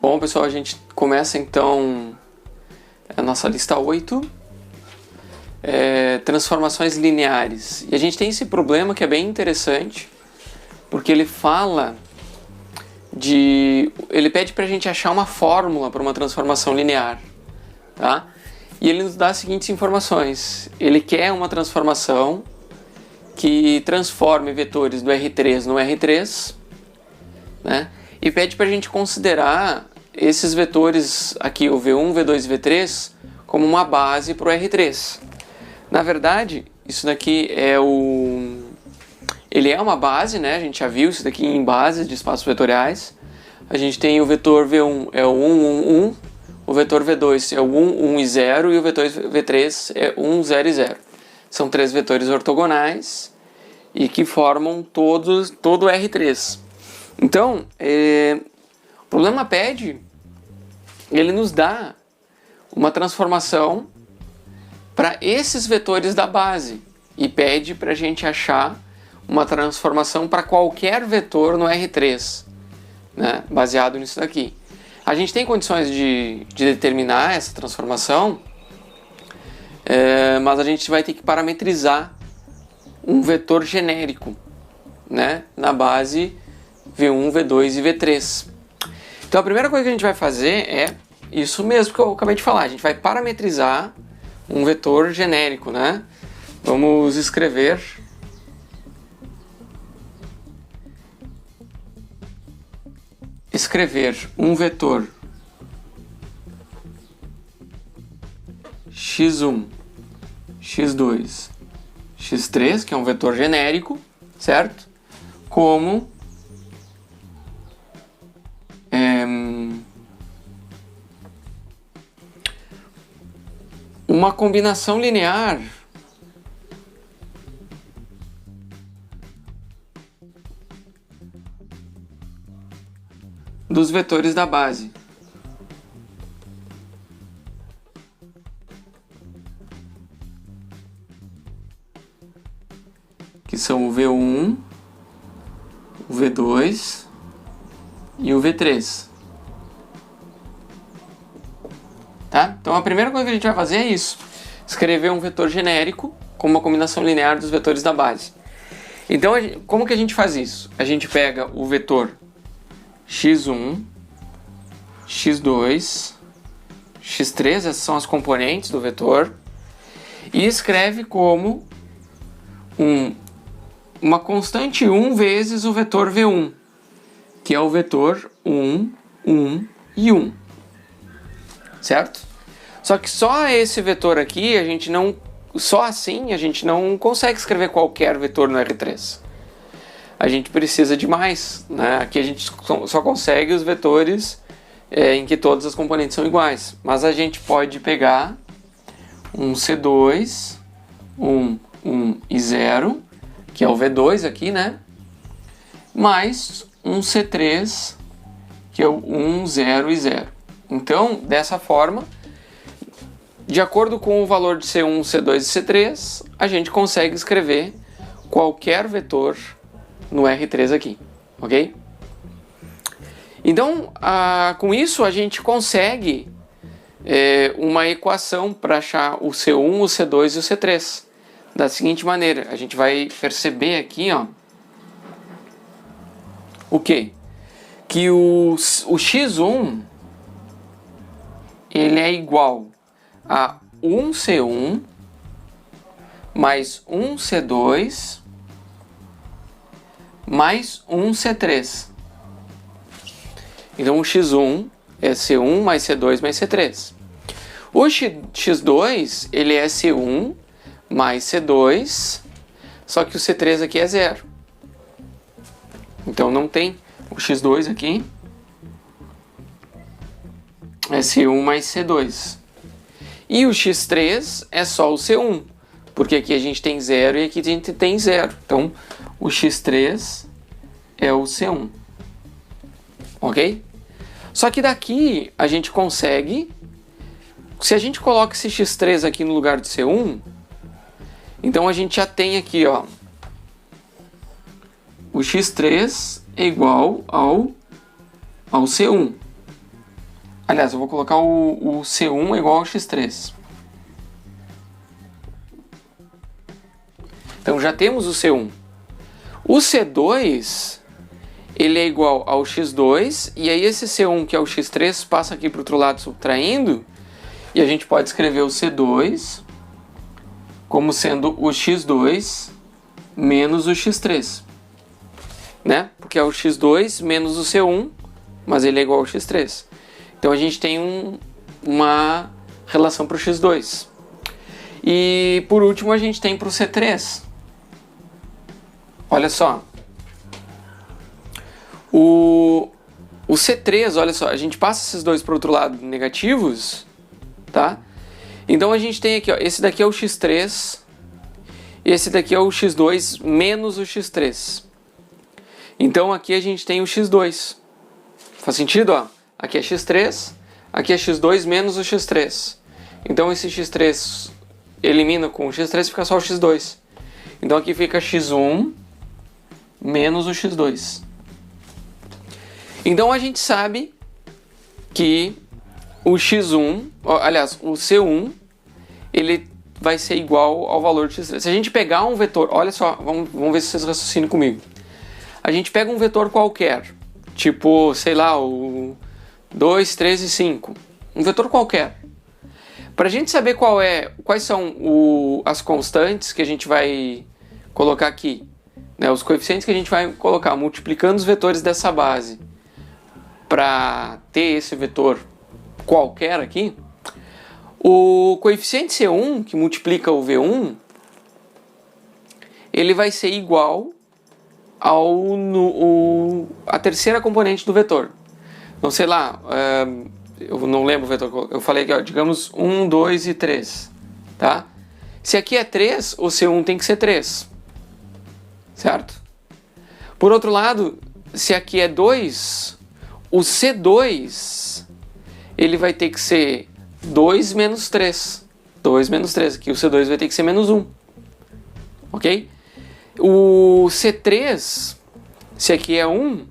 Bom, pessoal, a gente começa então a nossa lista 8, transformações lineares. E a gente tem esse problema que é bem interessante, porque ele pede para a gente achar uma fórmula para uma transformação linear, tá? E ele nos dá as seguintes informações. Ele quer uma transformação que transforme vetores do R3 no R3, né? E pede para a gente considerar esses vetores aqui, o V1, V2 e V3, como uma base para o R3. Na verdade, isso daqui ele é uma base, né? A gente já viu isso daqui em bases de espaços vetoriais. A gente tem o vetor V1 é o 1, 1, 1, o vetor V2 é o 1, 1 e 0 e o vetor V3 é 1, 0 e 0. São três vetores ortogonais e que formam todo o R3. Então, o problema pede, ele nos dá uma transformação para esses vetores da base e pede para a gente achar uma transformação para qualquer vetor no R3, né, baseado nisso daqui. A gente tem condições de determinar essa transformação, mas a gente vai ter que parametrizar um vetor genérico, né, na base V1, V2 e V3. Então a primeira coisa que a gente vai fazer é isso mesmo que eu acabei de falar. A gente vai parametrizar um vetor genérico, né? Vamos escrever um vetor x1, x2, x3, que é um vetor genérico, certo? Como uma combinação linear dos vetores da base. Que são o V1, o V2 e o V3. Tá? Então a primeira coisa que a gente vai fazer é isso. Escrever um vetor genérico com uma combinação linear dos vetores da base. Então como que a gente faz isso? A gente pega o vetor x1, x2, x3, essas são as componentes do vetor, e escreve como uma constante 1 vezes o vetor V1, que é o vetor 1, 1 e 1. Certo? Só que só esse vetor aqui, só assim a gente não consegue escrever qualquer vetor no R3. A gente precisa de mais, né? Aqui a gente só consegue os vetores em que todas as componentes são iguais. Mas a gente pode pegar um C2, 1, 1 e 0, que é o V2 aqui, né? Mais um C3, que é o 1, 0 e 0. Então, dessa forma, de acordo com o valor de C1, C2 e C3, a gente consegue escrever qualquer vetor no R3 aqui, ok? Então, com isso a gente consegue uma equação para achar o C1, o C2 e o C3. Da seguinte maneira, a gente vai perceber aqui, ó, o quê? Que o x1 ele é igual a 1C1 mais 1C2 mais 1C3. Então o x1 é C1 mais C2 mais C3. O x2 ele é C1 mais C2, só que o C3 aqui é 0. Então não tem o x2 aqui. É C1 mais C2. E o x3 é só o C1, porque aqui a gente tem 0 e aqui a gente tem 0. Então, o x3 é o C1. Ok? Só que daqui a gente consegue... Se a gente coloca esse x3 aqui no lugar de C1, então a gente já tem aqui, ó, o x3 é igual ao C1. Aliás, eu vou colocar o C1 igual ao x3. Então já temos o C1. O C2, ele é igual ao x2, e aí esse C1, que é o x3, passa aqui para o outro lado subtraindo, e a gente pode escrever o C2 como sendo o x2 menos o x3. Né? Porque é o x2 menos o C1, mas ele é igual ao x3. Então a gente tem uma relação para o x2. E por último a gente tem para o C3. Olha só. O C3, olha só, a gente passa esses dois para o outro lado negativos, tá? Então a gente tem aqui, ó, esse daqui é o x3, e esse daqui é o x2 menos o x3. Então aqui a gente tem o x2. Faz sentido? Ó? Aqui é x3, aqui é x2 menos o x3. Então esse x3 elimina com o x3 e fica só o x2. Então aqui fica x1 menos o x2. Então a gente sabe que o x1, aliás, o C1, ele vai ser igual ao valor de x3. Se a gente pegar um vetor, olha só, vamos ver se vocês raciocinam comigo. A gente pega um vetor qualquer, tipo, sei lá, o 2, 3 e 5. Um vetor qualquer. Para a gente saber quais são as constantes que a gente vai colocar aqui, né, os coeficientes que a gente vai colocar multiplicando os vetores dessa base para ter esse vetor qualquer aqui, o coeficiente C1, que multiplica o V1, ele vai ser igual a terceira componente do vetor. Então, sei lá, eu não lembro o vetor, eu falei aqui, ó, digamos 1, 2 e 3, tá? Se aqui é 3, o C1 tem que ser 3, certo? Por outro lado, se aqui é 2, o C2, ele vai ter que ser 2 menos 3. 2 menos 3, aqui o C2 vai ter que ser menos 1, ok? O C3, se aqui é 1,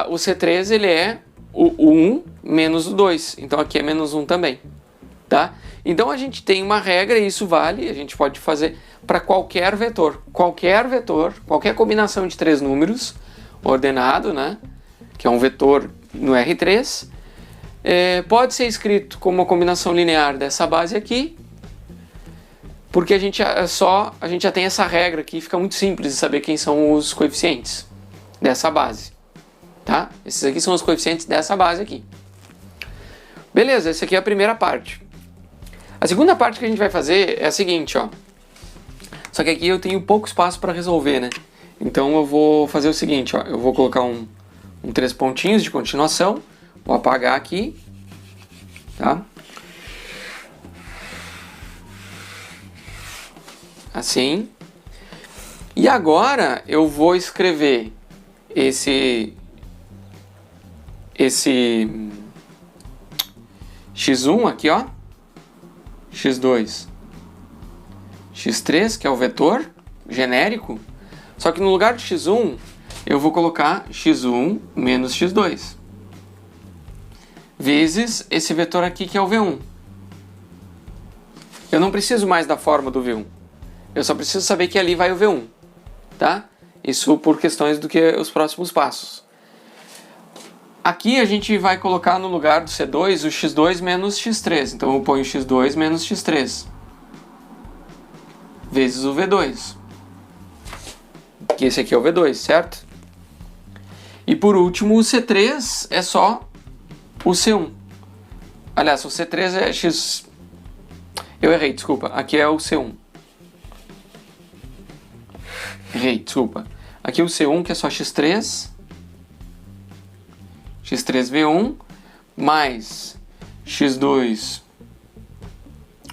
o C3 ele é o 1 menos o 2, então aqui é menos 1 também, tá? Então a gente tem uma regra e isso vale, a gente pode fazer para qualquer vetor, qualquer combinação de três números ordenado, né? Que é um vetor no R3, pode ser escrito como uma combinação linear dessa base aqui, porque a gente já tem essa regra aqui, fica muito simples de saber quem são os coeficientes dessa base, tá? Esses aqui são os coeficientes dessa base aqui. Beleza, essa aqui é a primeira parte. A segunda parte que a gente vai fazer é a seguinte, ó. Só que aqui eu tenho pouco espaço para resolver, né? Então eu vou fazer o seguinte, ó. Eu vou colocar um 3 pontinhos de continuação, vou apagar aqui, tá? Assim. E agora eu vou escrever esse x1 aqui, ó, x2, x3, que é o vetor genérico, só que no lugar de x1 eu vou colocar x1 menos x2 vezes esse vetor aqui que é o v1. Eu não preciso mais da forma do v1. Eu só preciso saber que ali vai o V1, tá? Isso por questões do que os próximos passos. Aqui a gente vai colocar no lugar do C2 o x2 menos x3. Então eu ponho x2 menos x3 vezes o V2. Que esse aqui é o V2, certo? E por último o C3 é só o C1. Aliás, o C3 é x... Eu errei, desculpa. Aqui é o C1. Errei, desculpa. Aqui o C1 que é só x3 V1 mais x2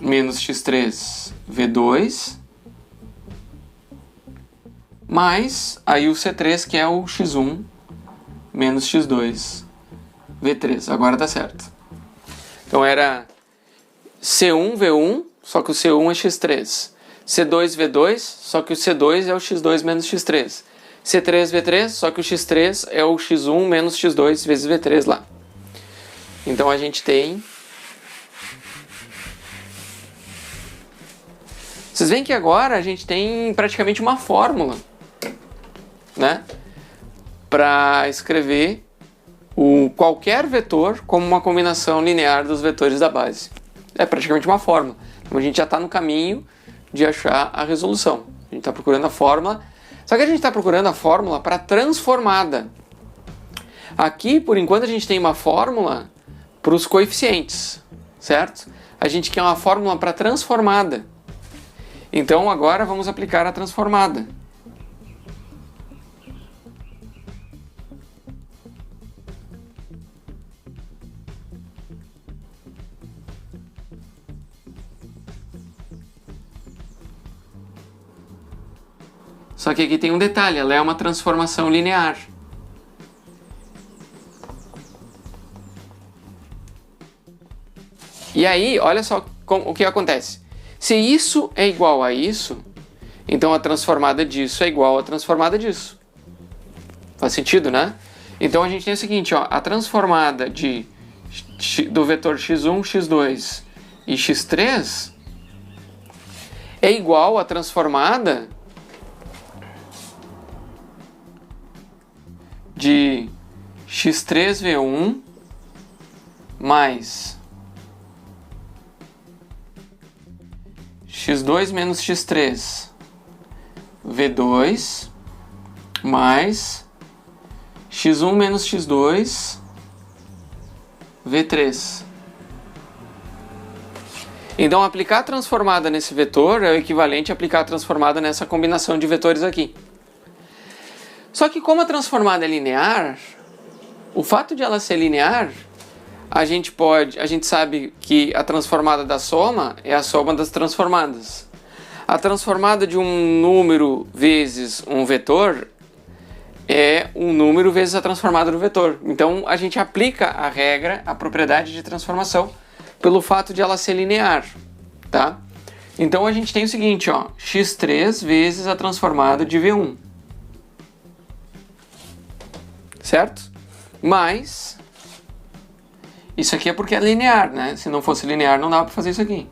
menos x3 V2 mais aí o C3 que é o x1 menos x2 V3. Agora tá certo. Então era C1 V1, só que o C1 é x3. C2 V2, só que o C2 é o x2 menos x3. C3 V3, só que o x3 é o x1 menos x2 vezes V3 lá. Então a gente tem... Vocês veem que agora a gente tem praticamente uma fórmula, né, para escrever qualquer vetor como uma combinação linear dos vetores da base. É praticamente uma fórmula. Então a gente já está no caminho de achar a resolução. A gente está procurando a fórmula, só que a gente está procurando a fórmula para transformada. Aqui, por enquanto, a gente tem uma fórmula para os coeficientes, certo? A gente quer uma fórmula para transformada. Então agora vamos aplicar a transformada. Só que aqui tem um detalhe, ela é uma transformação linear. E aí, olha só o que acontece. Se isso é igual a isso, então a transformada disso é igual à transformada disso. Faz sentido, né? Então a gente tem o seguinte, ó, a transformada do vetor x1, x2 e x3 é igual à transformada de x3v1 mais x2 menos x3 v2 mais x1 menos x2 v3. Então aplicar a transformada nesse vetor é o equivalente a aplicar a transformada nessa combinação de vetores aqui. Só que como a transformada é linear, o fato de ela ser linear, a gente sabe que a transformada da soma é a soma das transformadas. A transformada de um número vezes um vetor é um número vezes a transformada do vetor. Então a gente aplica a regra, a propriedade de transformação, pelo fato de ela ser linear, tá? Então a gente tem o seguinte, ó, x3 vezes a transformada de v1. Certo? Mas isso aqui é porque é linear, né? Se não fosse linear, não dava para fazer isso aqui.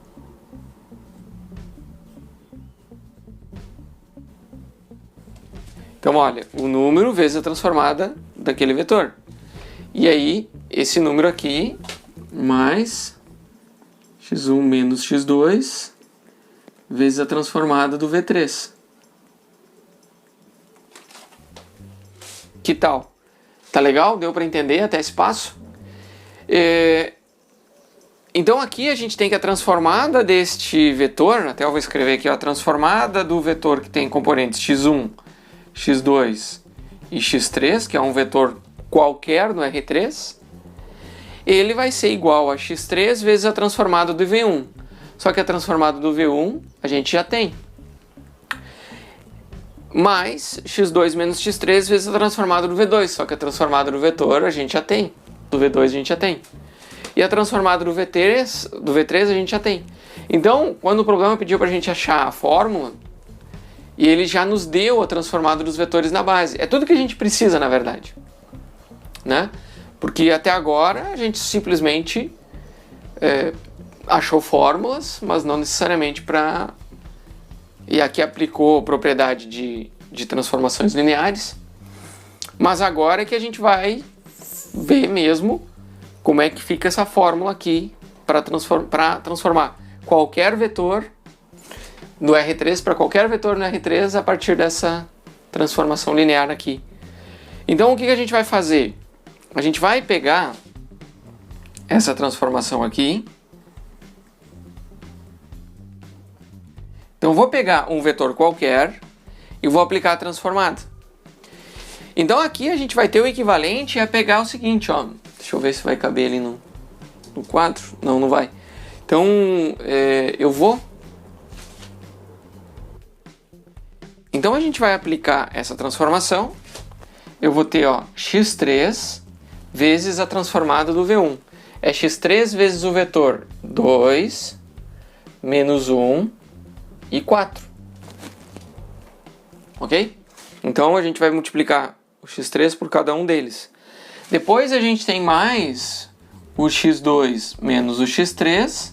Então, olha, o número vezes a transformada daquele vetor. E aí, esse número aqui, mais x1 menos x2, vezes a transformada do v3. Que tal? Tá legal? Deu para entender até esse passo? Então aqui a gente tem que a transformada deste vetor, até eu vou escrever aqui, ó, a transformada do vetor que tem componentes x1, x2 e x3, que é um vetor qualquer no R3, ele vai ser igual a x3 vezes a transformada do V1. Só que a transformada do V1 a gente já tem. Mais x2 menos x3 vezes a transformada do V2. Só que a transformada do vetor a gente já tem. Do V2 a gente já tem. E a transformada do V3 a gente já tem. Então, quando o programa pediu para a gente achar a fórmula, e ele já nos deu a transformada dos vetores na base. É tudo que a gente precisa, na verdade. Né? Porque até agora a gente simplesmente achou fórmulas, mas não necessariamente para... E aqui aplicou propriedade de transformações lineares. Mas agora é que a gente vai ver mesmo como é que fica essa fórmula aqui para transformar qualquer vetor no R3 para qualquer vetor no R3 a partir dessa transformação linear aqui. Então o que a gente vai fazer? A gente vai pegar essa transformação aqui. Então eu vou pegar um vetor qualquer e vou aplicar a transformada. Então aqui a gente vai ter o equivalente a pegar o seguinte, ó. Deixa eu ver se vai caber ali no quadro. Não, não vai. Então Então a gente vai aplicar essa transformação. Eu vou ter, ó, x3 vezes a transformada do V1. É x3 vezes o vetor 2, menos 1 e 4. Ok? Então a gente vai multiplicar o x3 por cada um deles. Depois a gente tem mais o x2 menos o x3.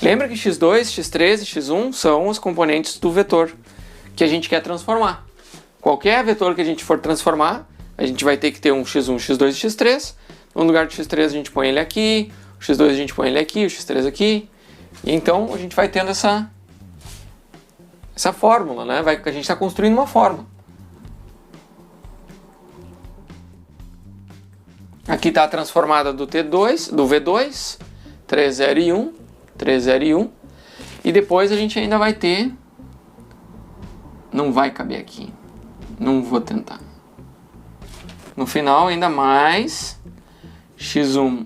Lembra que x2, x3 e x1 são os componentes do vetor que a gente quer transformar. Qualquer vetor que a gente for transformar, a gente vai ter que ter um x1, x2 e x3. No lugar do x3 a gente põe ele aqui, o x2 a gente põe ele aqui, o x3 aqui. E então a gente vai tendo essa fórmula, né? A gente está construindo uma fórmula. Aqui está a transformada do T2, do V2, 3, 0 e 1, 3, 0 e 1. E depois a gente ainda vai ter... Não vai caber aqui. Não vou tentar. No final, ainda mais x1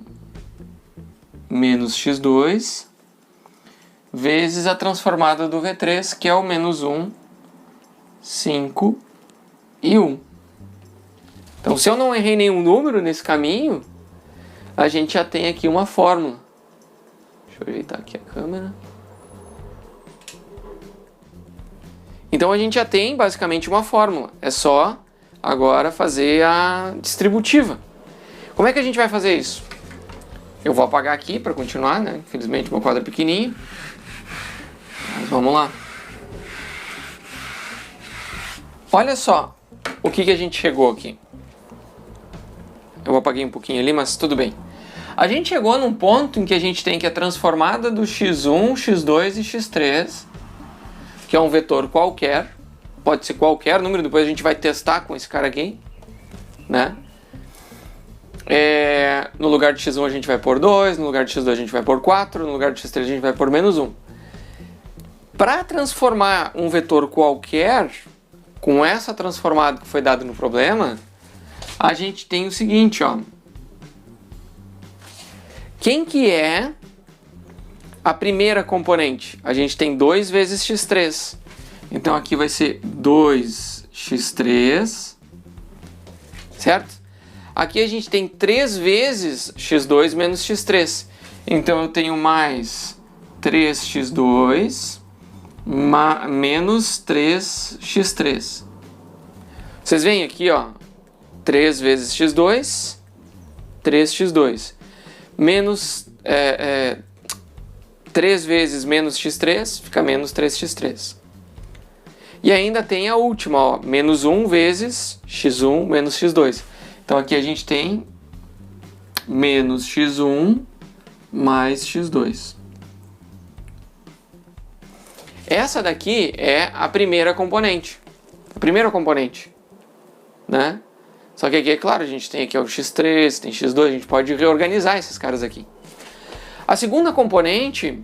menos x2 vezes a transformada do V3, que é o menos 1, 5 e 1. Então, se eu não errei nenhum número nesse caminho, a gente já tem aqui uma fórmula. Deixa eu ajeitar aqui a câmera. Então, a gente já tem basicamente uma fórmula. É só agora fazer a distributiva. Como é que a gente vai fazer isso? Eu vou apagar aqui para continuar, né? Infelizmente, meu quadro é pequenininho. Mas vamos lá. Olha só o que a gente chegou aqui. Eu apaguei um pouquinho ali, mas tudo bem. A gente chegou num ponto em que a gente tem que a transformada do x1, x2 e x3, que é um vetor qualquer, pode ser qualquer número, depois a gente vai testar com esse cara aqui, né? No lugar de x1 a gente vai pôr 2, no lugar de x2 a gente vai pôr 4, no lugar de x3 a gente vai pôr menos 1. Para transformar um vetor qualquer, com essa transformada que foi dada no problema, a gente tem o seguinte, ó. Quem que é a primeira componente? A gente tem 2 vezes x3. Então aqui vai ser 2x3, certo? Aqui a gente tem 3 vezes x2 menos x3. Então eu tenho mais 3x2 menos 3x3. Vocês veem aqui, ó. 3 vezes x2, 3x2. Menos 3 vezes menos x3 fica menos 3x3. E ainda tem a última, ó, menos 1 vezes x1 menos x2. Então aqui a gente tem menos x1 mais x2. Essa daqui é a primeira componente. A primeira componente, né? Só que aqui, é claro, a gente tem aqui o x3, tem x2, a gente pode reorganizar esses caras aqui. A segunda componente,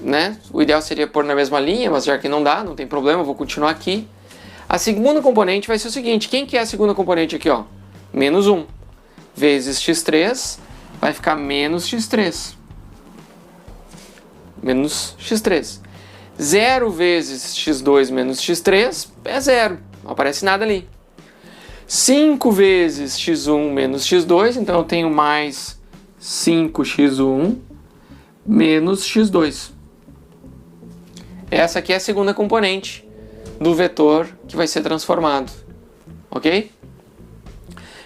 né? O ideal seria pôr na mesma linha, mas já que não dá, não tem problema, eu vou continuar aqui. A segunda componente vai ser o seguinte, quem que é a segunda componente aqui, ó? Menos 1 vezes x3 vai ficar menos x3. Menos x3. 0 vezes x2 menos x3 é 0, não aparece nada ali. 5 vezes x1 menos x2, então eu tenho mais 5x1 menos x2. Essa aqui é a segunda componente do vetor que vai ser transformado, ok?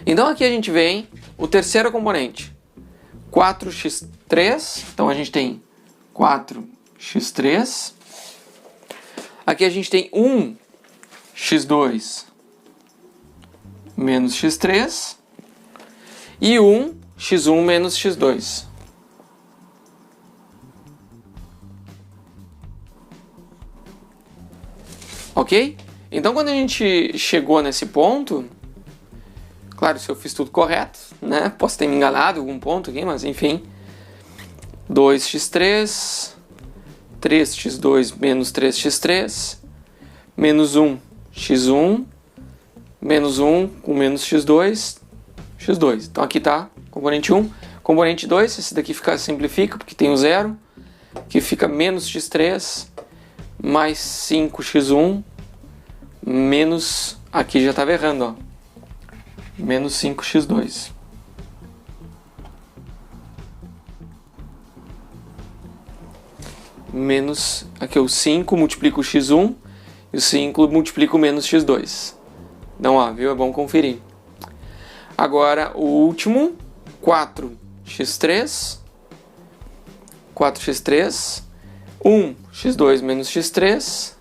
Então aqui a gente vem o terceiro componente, 4x3, então a gente tem 4x3. Aqui a gente tem 1x2 menos x3 e 1x1 menos x2. Ok? Então quando a gente chegou nesse ponto, claro, se eu fiz tudo correto, né? Posso ter me enganado em algum ponto aqui, mas enfim. 2x3, 3x2 menos 3x3, menos 1, x1, menos 1 com menos x2, x2. Então aqui está componente 1. Componente 2, esse daqui simplifica, porque tem o 0, que fica menos x3, mais 5x1, menos, aqui já estava errando, ó, menos 5x2. Menos, aqui o 5 multiplica o x1 e o 5 multiplica o menos x2. Então, ó, viu? É bom conferir. Agora, o último, 4x3 4x3, 1x2 menos x3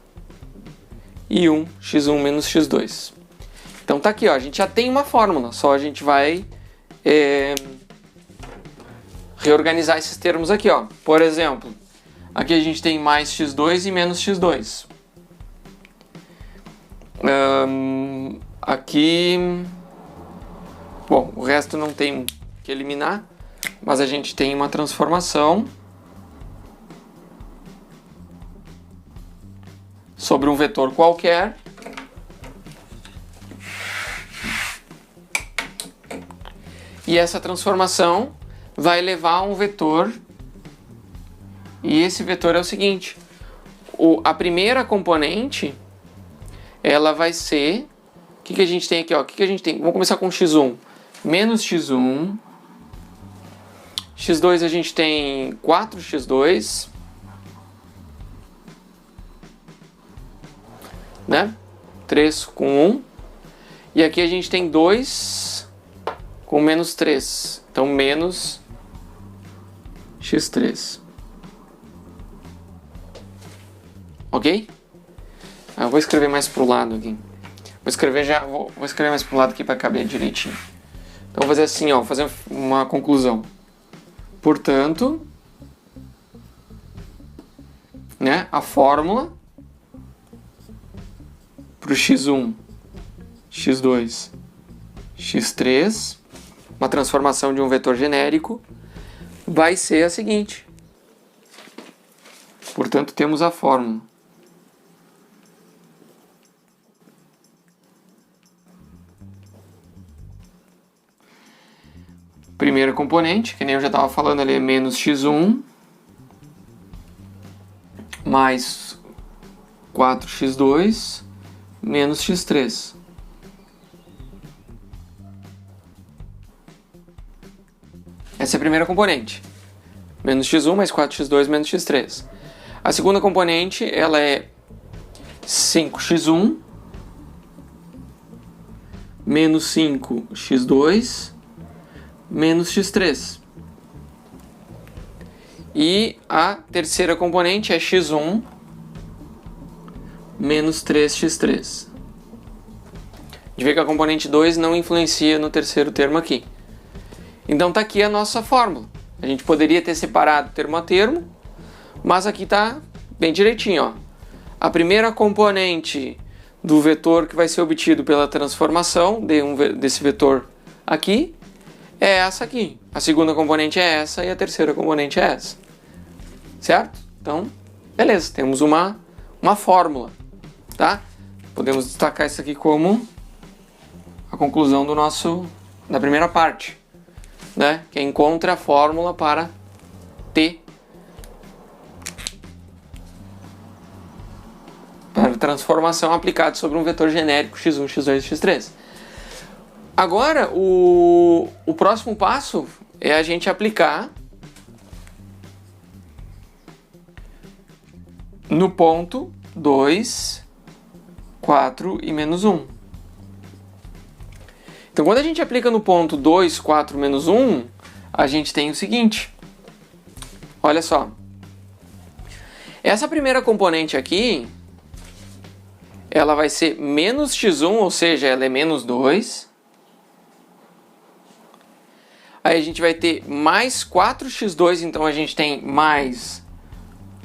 e 1x1 menos x2. Então tá aqui, ó, a gente já tem uma fórmula, só a gente vai reorganizar esses termos aqui, ó. Por exemplo, aqui a gente tem mais x2 e menos x2. Aqui, bom, o resto não tem que eliminar, mas a gente tem uma transformação sobre um vetor qualquer. E essa transformação vai levar a um vetor. E esse vetor é o seguinte. A primeira componente, ela vai ser... O que a gente tem aqui? Ó? O que a gente tem? Vamos começar com x1. Menos x1. x2 a gente tem 4x2. Né? 3 com 1. E aqui a gente tem 2 com menos 3. Então, menos x3. Ok? Eu vou escrever mais pro lado aqui. Vou escrever mais pro lado aqui para caber direitinho. Então, vou fazer assim, ó. Vou fazer uma conclusão. Portanto, né, a fórmula para o x1, x2, x3, uma transformação de um vetor genérico, vai ser a seguinte. Portanto, temos a fórmula. Primeira componente, que nem eu já estava falando ali, é menos x1 mais 4x2 menos x3. Essa é a primeira componente. Menos x1 mais 4x2 menos x3. A segunda componente, ela é 5x1 menos 5x2 menos x3. E a terceira componente é x1 menos 3x3. A gente vê que a componente 2 não influencia no terceiro termo aqui. Então tá aqui a nossa fórmula. A gente poderia ter separado termo a termo, mas aqui tá bem direitinho, ó. A primeira componente do vetor que vai ser obtido pela transformação desse vetor aqui é essa aqui. A segunda componente é essa e a terceira componente é essa. Certo? Então, beleza, temos uma fórmula, tá? Podemos destacar isso aqui como a conclusão da primeira parte, né? Que é encontre a fórmula para T, para transformação aplicada sobre um vetor genérico x1, x2 e x3. Agora, o próximo passo é a gente aplicar no ponto 2, 4 e menos 1. Então, quando a gente aplica no ponto 2, 4, menos 1, a gente tem o seguinte. Olha só. Essa primeira componente aqui, ela vai ser menos x1, ou seja, ela é menos 2. Aí a gente vai ter mais 4x2, então a gente tem mais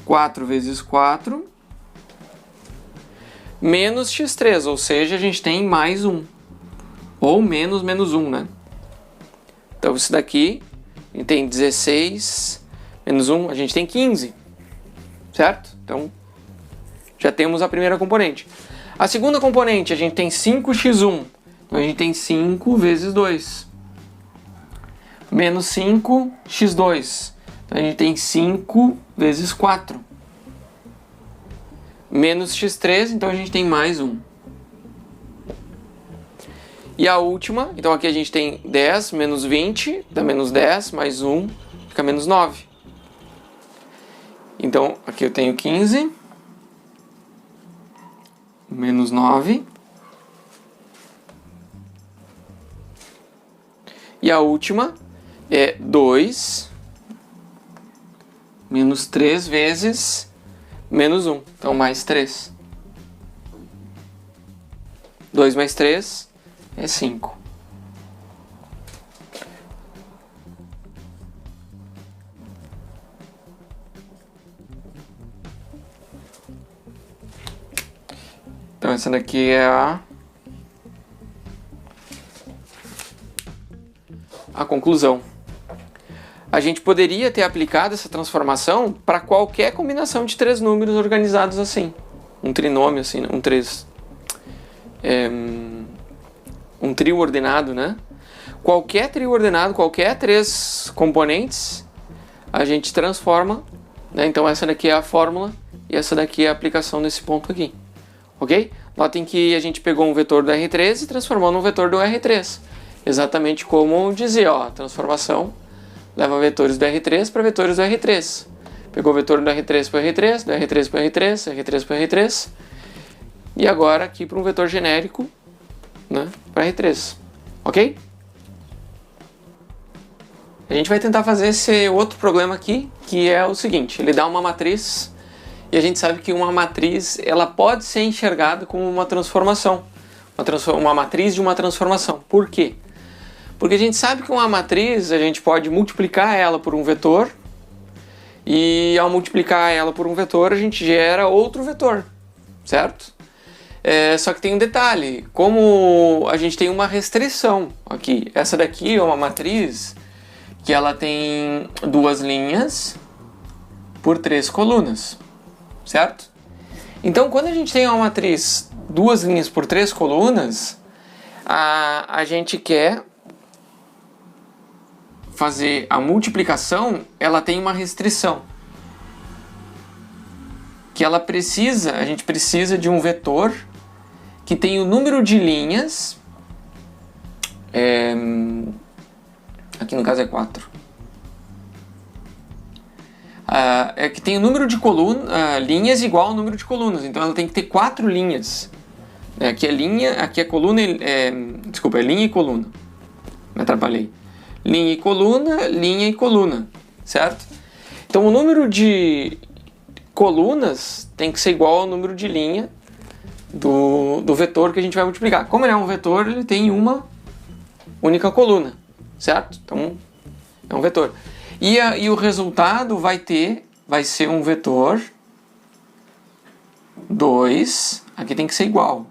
4 vezes 4. Menos x3, ou seja, a gente tem mais 1. Ou menos 1, né? Então isso daqui, a gente tem 16, menos 1, a gente tem 15. Certo? Então, já temos a primeira componente. A segunda componente, a gente tem 5x1. Então a gente tem 5 vezes 2. Menos 5x2. Então a gente tem 5 vezes 4. Menos x3, então a gente tem mais 1. E a última, então aqui a gente tem 10 menos 20, dá menos 10, mais 1, fica menos 9. Então aqui eu tenho 15, menos 9. E a última é 2 Menos 3 vezes menos 1. Então, mais 3. 2 mais 3 é 5. Então, essa daqui é a conclusão. A gente poderia ter aplicado essa transformação para qualquer combinação de 3 números organizados assim. Um trinômio assim, um trio ordenado, né? Qualquer trio ordenado, qualquer 3 componentes, a gente transforma, né? Então essa daqui é a fórmula e essa daqui é a aplicação desse ponto aqui. Ok? Notem que a gente pegou um vetor do R3 e transformou num vetor do R3. Exatamente como dizer, ó, a transformação leva vetores do R3 para vetores do R3. Pegou o vetor do R3 para o R3, do R3 para o R3, R3 para o R3. E agora aqui para um vetor genérico, né, para R3. Ok? A gente vai tentar fazer esse outro problema aqui, que é o seguinte. Ele dá uma matriz, e a gente sabe que uma matriz ela pode ser enxergada como uma transformação. Uma matriz de uma transformação. Por quê? Porque a gente sabe que uma matriz, a gente pode multiplicar ela por um vetor, e ao multiplicar ela por um vetor, a gente gera outro vetor, certo? Só que tem um detalhe, como a gente tem uma restrição aqui. Essa daqui é uma matriz que ela tem 2 linhas por 3 colunas, certo? Então, quando a gente tem uma matriz 2 linhas por 3 colunas, a gente quer fazer a multiplicação, ela tem uma restrição. Que a gente precisa de um vetor que tem o número de linhas, aqui no caso é 4. Que tem o número de linhas igual ao número de colunas, então ela tem que ter 4 linhas. Aqui é linha, aqui é coluna, desculpa, é linha e coluna. Me atrapalhei. Linha e coluna, certo? Então o número de colunas tem que ser igual ao número de linha do vetor que a gente vai multiplicar. Como ele é um vetor, ele tem uma única coluna, certo? Então é um vetor. E o resultado vai ser um vetor 2, aqui tem que ser igual.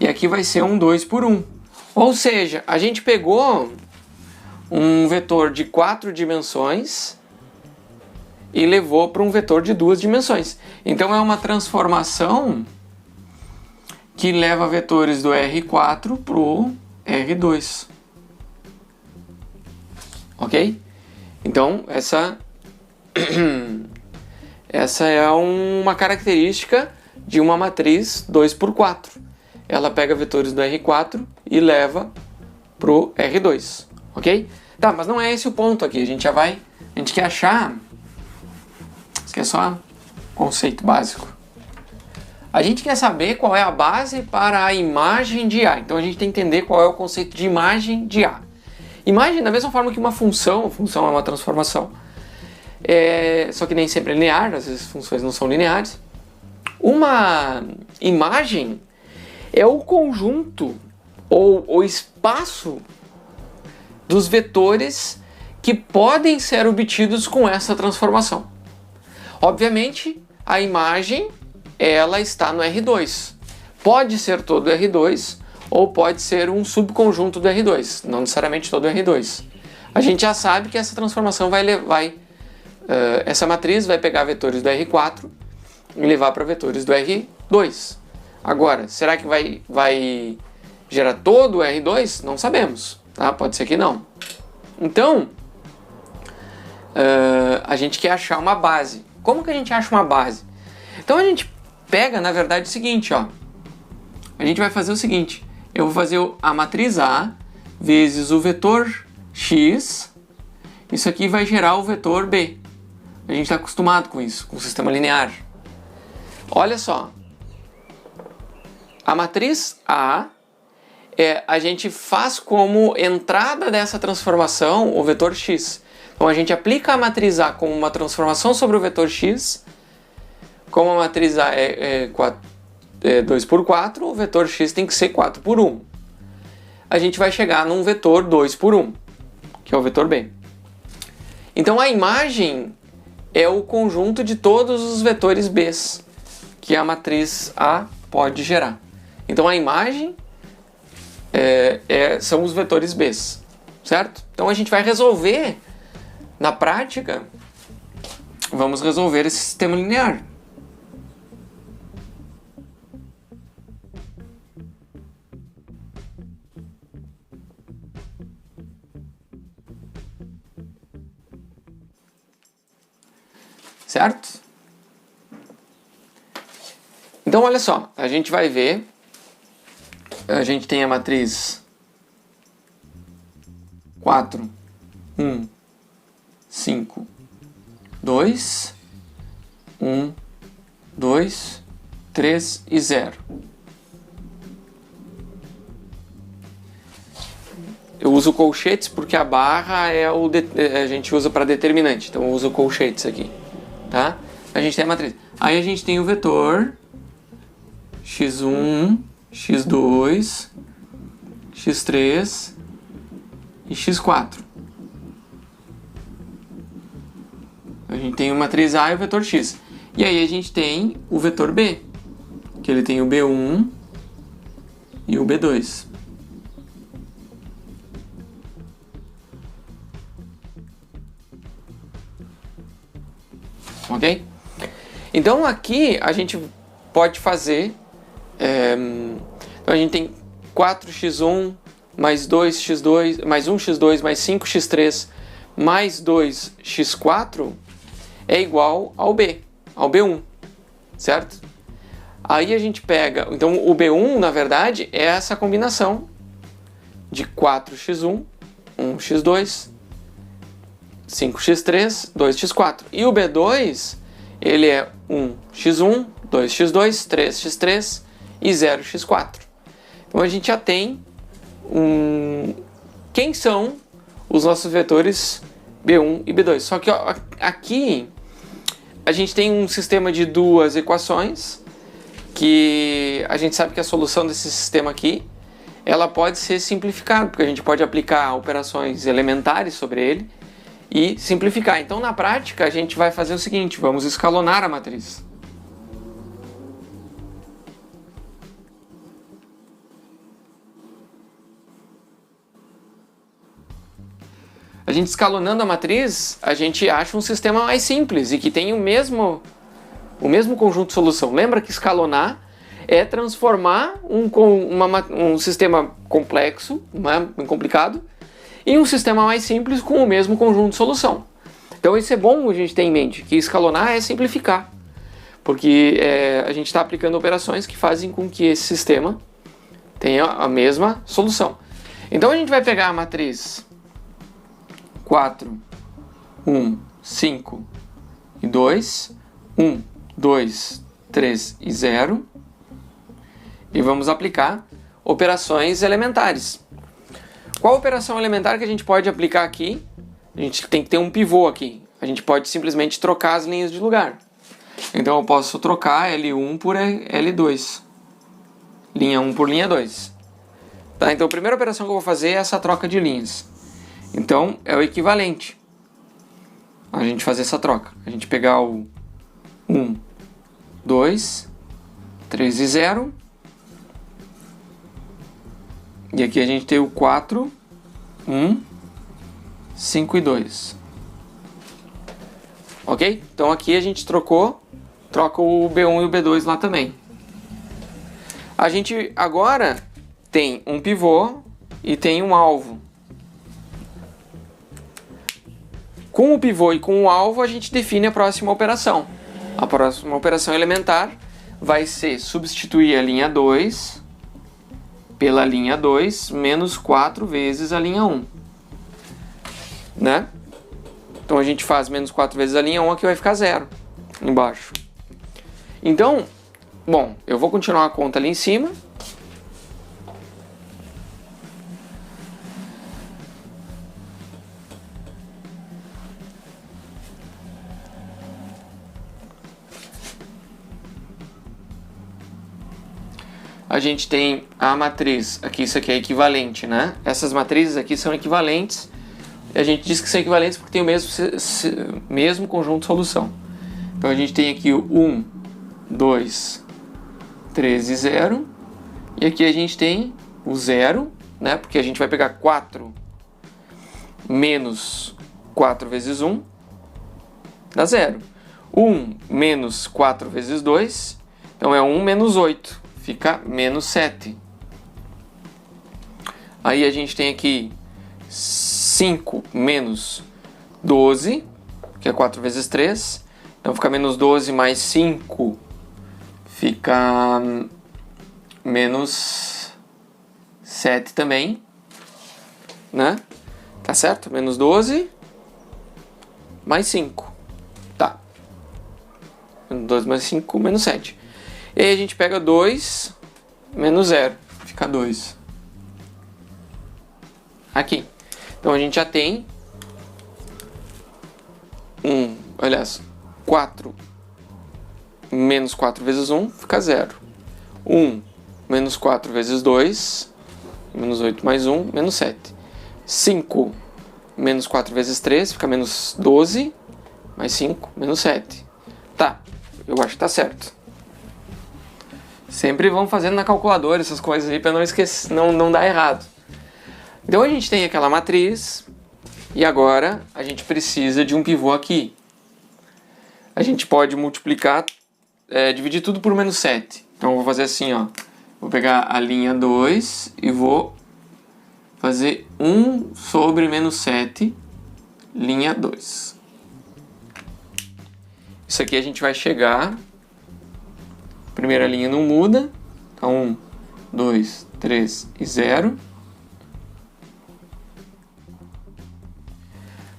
E aqui vai ser um 2 por 1. Ou seja, a gente pegou um vetor de 4 dimensões e levou para um vetor de 2 dimensões. Então é uma transformação que leva vetores do R4 para o R2. Ok? Então essa é uma característica de uma matriz 2 por 4. Ela pega vetores do R4 e leva pro R2, ok? Tá, mas não é esse o ponto aqui, a gente quer achar, isso aqui é só conceito básico. A gente quer saber qual é a base para a imagem de A, então a gente tem que entender qual é o conceito de imagem de A. Imagem da mesma forma que uma função é uma transformação, só que nem sempre é linear, às vezes funções não são lineares. Uma imagem é o conjunto ou o espaço dos vetores que podem ser obtidos com essa transformação. Obviamente, a imagem ela está no R2. Pode ser todo o R2 ou pode ser um subconjunto do R2, não necessariamente todo o R2. A gente já sabe que essa transformação essa matriz vai pegar vetores do R4 e levar para vetores do R2. Agora, será que vai gerar todo o R2? Não sabemos, tá? Pode ser que não. Então, a gente quer achar uma base. Como que a gente acha uma base? Então a gente pega, na verdade, o seguinte, ó. A gente vai fazer o seguinte. Eu vou fazer a matriz A vezes o vetor X. Isso aqui vai gerar o vetor B. A gente está acostumado com isso, com o sistema linear. Olha só. A matriz A, a gente faz como entrada dessa transformação o vetor X. Então a gente aplica a matriz A como uma transformação sobre o vetor x. Como a matriz A é 2 por 4, o vetor x tem que ser 4 por 1. A gente vai chegar num vetor 2 por 1, que é o vetor B. Então a imagem é o conjunto de todos os vetores B que a matriz A pode gerar. Então a imagem são os vetores B, certo? Então a gente vai resolver, na prática, vamos resolver esse sistema linear. Certo? Então, olha só, a gente vai ver, a gente tem a matriz 4, 1, 5, 2, 1, 2, 3 e 0. Eu uso colchetes porque a barra a gente usa para determinante, então eu uso colchetes aqui. Tá? A gente tem a matriz. Aí a gente tem o vetor x1, x2, x3 e x4. A gente tem a matriz A e o vetor x. E aí a gente tem o vetor B, que ele tem o B1 e o B2. Ok? Então aqui a gente pode fazer, então a gente tem 4x1 mais 2x2, mais 1x2 mais 5x3 mais 2x4 é igual ao B1, certo? Aí a gente pega, então o B1 na verdade é essa combinação de 4x1, 1x2, 5x3, 2x4. E o B2, ele é 1x1, 2x2, 3x3 e 0x4. Então a gente já tem quem são os nossos vetores B1 e B2. Só que ó, aqui a gente tem um sistema de duas equações que a gente sabe que a solução desse sistema aqui ela pode ser simplificada, porque a gente pode aplicar operações elementares sobre ele e simplificar. Então, na prática, a gente vai fazer o seguinte, vamos escalonar a matriz. A gente escalonando a matriz, a gente acha um sistema mais simples e que tem o mesmo conjunto de solução. Lembra que escalonar é transformar um sistema complexo, complicado, em um sistema mais simples com o mesmo conjunto de solução. Então isso é bom a gente ter em mente, que escalonar é simplificar, porque a gente está aplicando operações que fazem com que esse sistema tenha a mesma solução. Então a gente vai pegar a matriz 4, 1, 5 e 2, 1, 2, 3 e 0, e vamos aplicar operações elementares. Qual operação elementar que a gente pode aplicar aqui? A gente tem que ter um pivô aqui. A gente pode simplesmente trocar as linhas de lugar. Então eu posso trocar L1 por L2. Linha 1 por linha 2. Tá, então a primeira operação que eu vou fazer é essa troca de linhas. Então é o equivalente a gente fazer essa troca. A gente pegar o 1, 2, 3 e 0. E aqui a gente tem o 4, 1, 5 e 2. Ok? Então aqui a gente troca o B1 e o B2 lá também. A gente agora tem um pivô e tem um alvo. Com o pivô e com o alvo a gente define a próxima operação. A próxima operação elementar vai ser substituir a linha 2 pela linha 2 menos 4 vezes a linha 1. Né? Então a gente faz menos 4 vezes a linha 1, aqui vai ficar 0 embaixo. Então, bom, eu vou continuar a conta ali em cima. a gente tem a matriz, aqui isso aqui é equivalente, né? Essas matrizes aqui são equivalentes, e a gente diz que são equivalentes porque tem o mesmo conjunto de solução. Então a gente tem aqui o 1, 2, 3 e 0, e aqui a gente tem o 0, né? Porque a gente vai pegar 4 menos 4 vezes 1, dá 0. 1 menos 4 vezes 2, então é 1 menos 8. Fica menos 7. Aí a gente tem aqui 5 menos 12, que é 4 vezes 3. Então fica menos 12 mais 5, fica menos 7 também, né? Tá certo? Menos 12 mais 5. Tá. Menos 12 mais 5, menos 7. E aí a gente pega 2 menos 0, fica 2. Aqui. Então a gente já tem 4 menos 4 vezes 1, fica 0. 1 menos 4 vezes 2, menos 8 mais 1, menos 7. 5 menos 4 vezes 3, fica menos 12, mais 5, menos 7. Tá, eu acho que tá certo. Sempre vão fazendo na calculadora essas coisas aí para não esquecer, não dar errado. Então a gente tem aquela matriz e agora a gente precisa de um pivô aqui. A gente pode multiplicar, dividir tudo por menos 7. Então eu vou fazer assim, ó. Vou pegar a linha 2 e vou fazer 1 sobre menos 7, linha 2. Isso aqui a gente vai chegar... Primeira linha não muda, então 1, 2, 3 e 0.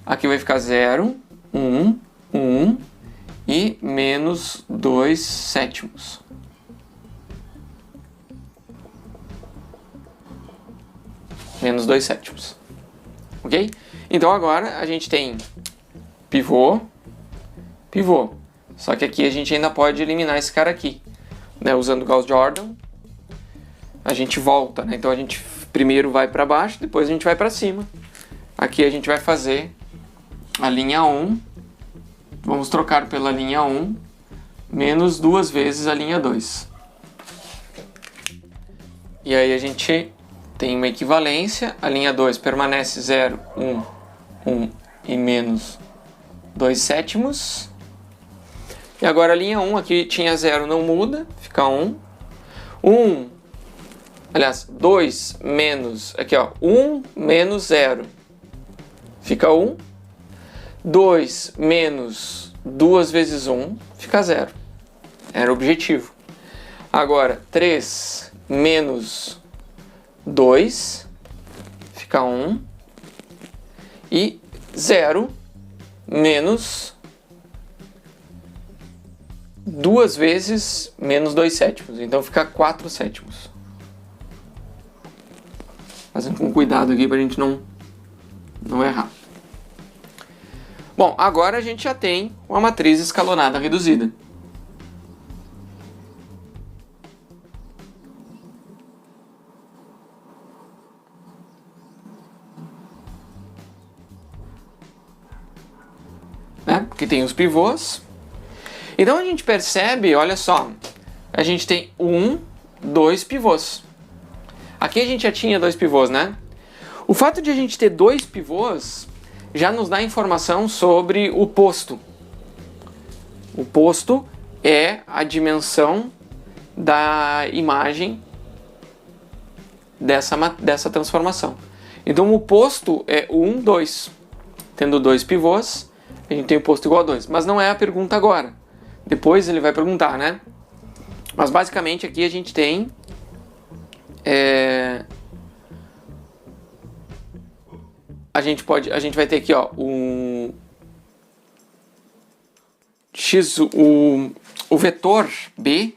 Aqui vai ficar 0, 1, 1 e menos 2 sétimos. Menos 2 sétimos. Ok? Então agora a gente tem pivô, pivô. Só que aqui a gente ainda pode eliminar esse cara aqui. Né, usando Gauss-Jordan, a gente volta, né? Então a gente primeiro vai para baixo, depois a gente vai para cima. Aqui a gente vai fazer a linha 1, vamos trocar pela linha 1, menos 2 vezes a linha 2. E aí a gente tem uma equivalência, a linha 2 permanece 0, 1, 1 e menos 2 sétimos. E agora a linha 1 aqui tinha 0, não muda, fica 1. 2 menos, aqui ó, 1 menos 0, fica 1. 2 menos 2 vezes 1, fica 0. Era o objetivo. Agora, 3 menos 2, fica 1. E 0 menos 2 vezes menos 2 sétimos. Então fica 4 sétimos. Fazendo com cuidado aqui para a gente não errar. Bom, agora a gente já tem uma matriz escalonada reduzida. Porque tem os pivôs. Então a gente percebe, olha só, a gente tem 2 pivôs. Aqui a gente já tinha 2 pivôs, né? O fato de a gente ter 2 pivôs já nos dá informação sobre o posto. O posto é a dimensão da imagem dessa transformação. Então o posto é 1, 2. Tendo 2 pivôs, a gente tem o posto igual a 2. Mas não é a pergunta agora. Depois ele vai perguntar, né? Mas basicamente aqui a gente tem a gente vai ter aqui, ó, o vetor B,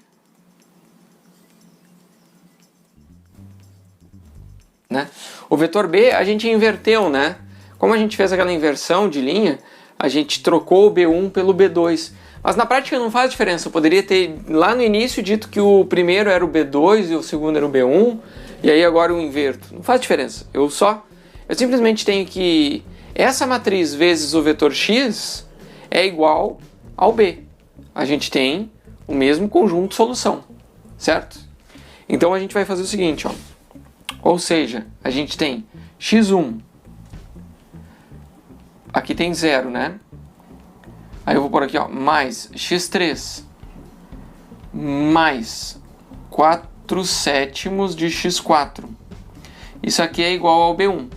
né? O vetor B a gente inverteu, né? Como a gente fez aquela inversão de linha, a gente trocou o B1 pelo B2. Mas na prática não faz diferença. Eu poderia ter lá no início dito que o primeiro era o B2 e o segundo era o B1, e aí agora eu inverto. Não faz diferença. Eu simplesmente tenho que essa matriz vezes o vetor x é igual ao B. A gente tem o mesmo conjunto de solução, certo? Então a gente vai fazer o seguinte, ó. Ou seja, a gente tem x1, aqui tem 0, né? Aí eu vou pôr aqui, ó, mais x3 mais 4/7 de x4. Isso aqui é igual ao B1.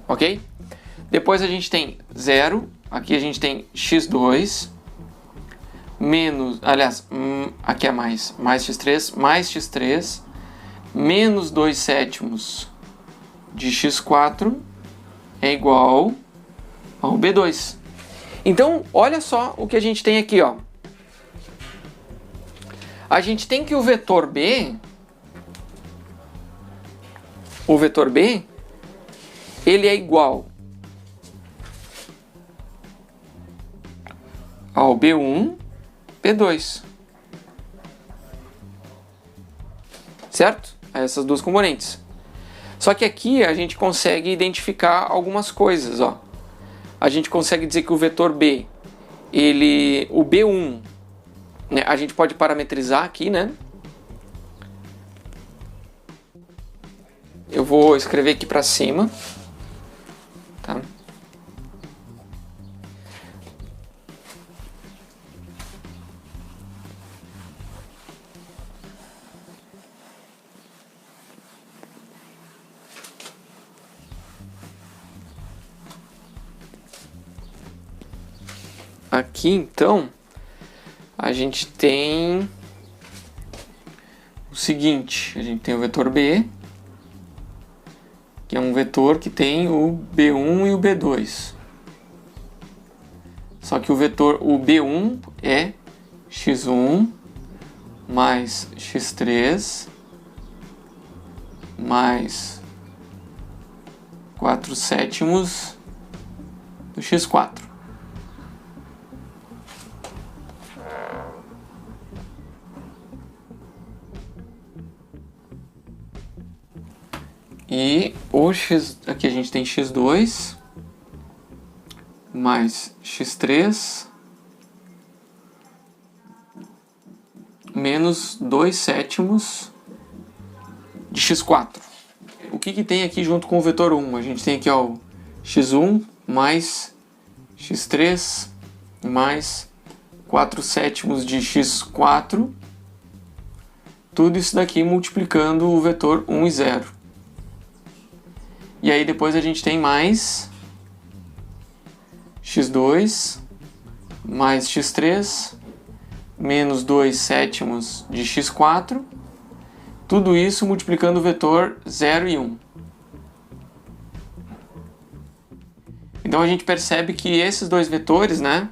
Ok? Depois a gente tem 0, aqui a gente tem x2 menos, aliás, aqui é mais x3 menos 2/7 de x4 é igual ao B2. Então, olha só o que a gente tem aqui, ó. A gente tem que o vetor B, ele é igual ao B1, B2. Certo? Essas duas componentes. Só que aqui a gente consegue identificar algumas coisas, ó. A gente consegue dizer que o vetor B, o B1, né, a gente pode parametrizar aqui, né? Eu vou escrever aqui para cima, tá? Aqui, então, a gente tem o seguinte, a gente tem o vetor B, que é um vetor que tem o B1 e o B2. Só que o B1 é x1 mais x3 mais 4/7 do x4. E o x, aqui a gente tem x2 mais x3 menos 2/7 de x4. O que tem aqui junto com o vetor 1? A gente tem aqui, ó, o x1 mais x3 mais 4/7 de x4. Tudo isso daqui multiplicando o vetor 1 e 0. E aí depois a gente tem mais x2 mais x3 menos 2/7 de x4. Tudo isso multiplicando o vetor 0 e 1. Então a gente percebe que esses dois vetores, né?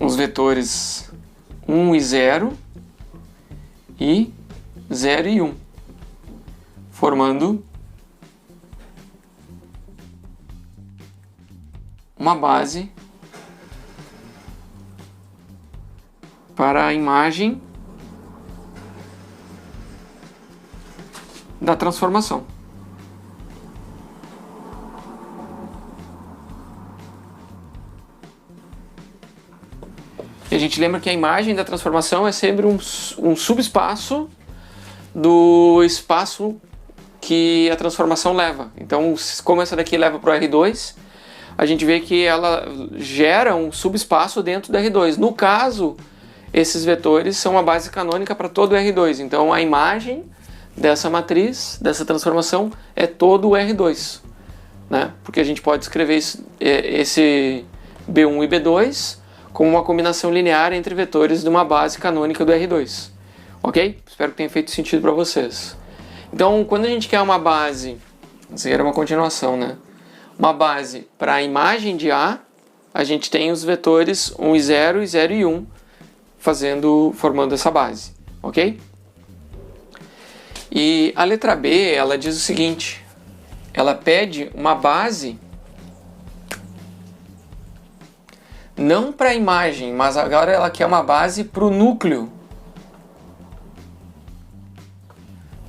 Os vetores 1 e 0 e 0 e 1, formando uma base para a imagem da transformação. E a gente lembra que a imagem da transformação é sempre um subespaço do espaço que a transformação leva. Então, como essa daqui leva para o R2, a gente vê que ela gera um subespaço dentro do R2. No caso, esses vetores são a base canônica para todo o R2. Então, a imagem dessa matriz, dessa transformação, é todo o R2. Né? Porque a gente pode escrever esse B1 e B2 como uma combinação linear entre vetores de uma base canônica do R2. Ok? Espero que tenha feito sentido para vocês. Então, quando a gente quer uma base, isso era uma continuação, né? Uma base para a imagem de A, a gente tem os vetores 1 e 0 e 0 e 1 formando essa base, ok? E a letra B, ela diz o seguinte, ela pede uma base não para a imagem, mas agora ela quer uma base para o núcleo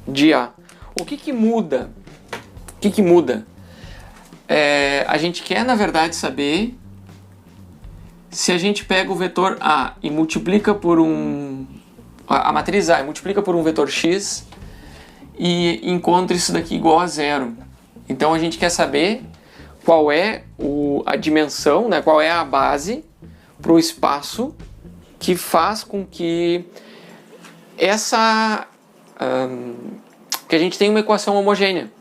de A. O que que muda? O que que muda? A gente quer, na verdade, saber se a gente pega o vetor A e multiplica por a matriz A e multiplica por um vetor X e encontra isso daqui igual a zero. Então a gente quer saber qual é a dimensão, né, qual é a base para o espaço que faz com que que a gente tenha uma equação homogênea.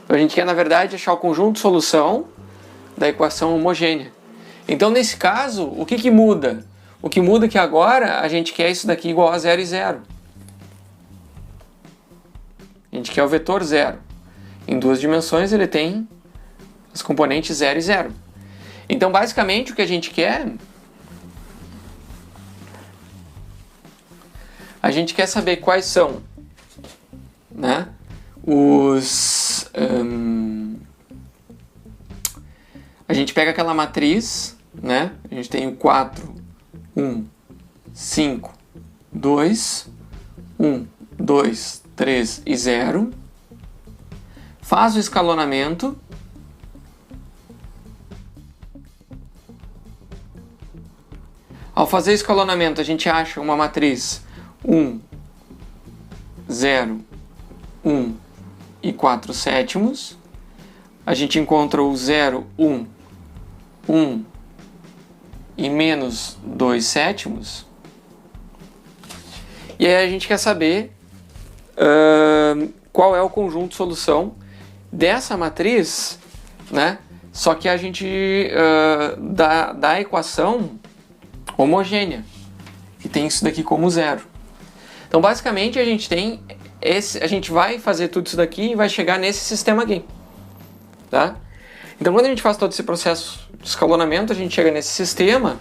Então a gente quer, na verdade, achar o conjunto de solução da equação homogênea. Então, nesse caso, o que que muda? O que muda é que agora a gente quer isso daqui igual a 0 e 0. A gente quer o vetor 0. Em duas dimensões ele tem as componentes 0 e 0. Então, basicamente, o que a gente quer saber quais são, né, a gente pega aquela matriz, né? A gente tem o 4, 1, 5, 2, 1, 2, 3 e 0. Faz o escalonamento. Ao fazer o escalonamento, a gente acha uma matriz 1, 0, 1 e 4 sétimos. A gente encontra o 0, 1, 1 e menos 2 sétimos. E aí a gente quer saber qual é o conjunto de solução dessa matriz, né? Só que a gente dá a equação homogênea, que tem isso daqui como zero. Então, basicamente, a gente vai fazer tudo isso daqui e vai chegar nesse sistema aqui, tá? Então, quando a gente faz todo esse processo de escalonamento, a gente chega nesse sistema,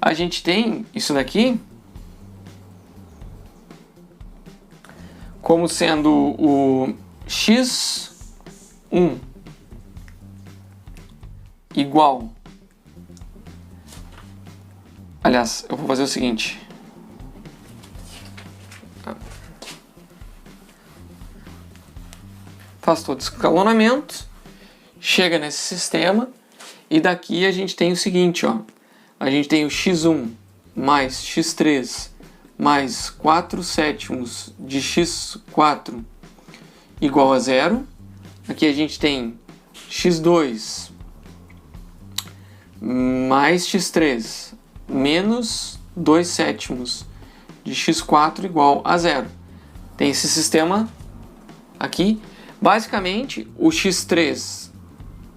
a gente tem isso daqui como sendo o x1 igual. Aliás, eu vou fazer o seguinte. Faz todo esse escalonamento, chega nesse sistema e daqui a gente tem o seguinte, ó. A gente tem o x1 mais x3 mais 4 sétimos de x4 igual a 0. Aqui a gente tem x2 mais x3 menos 2 sétimos de x4 igual a 0. Tem esse sistema aqui. Basicamente, o x3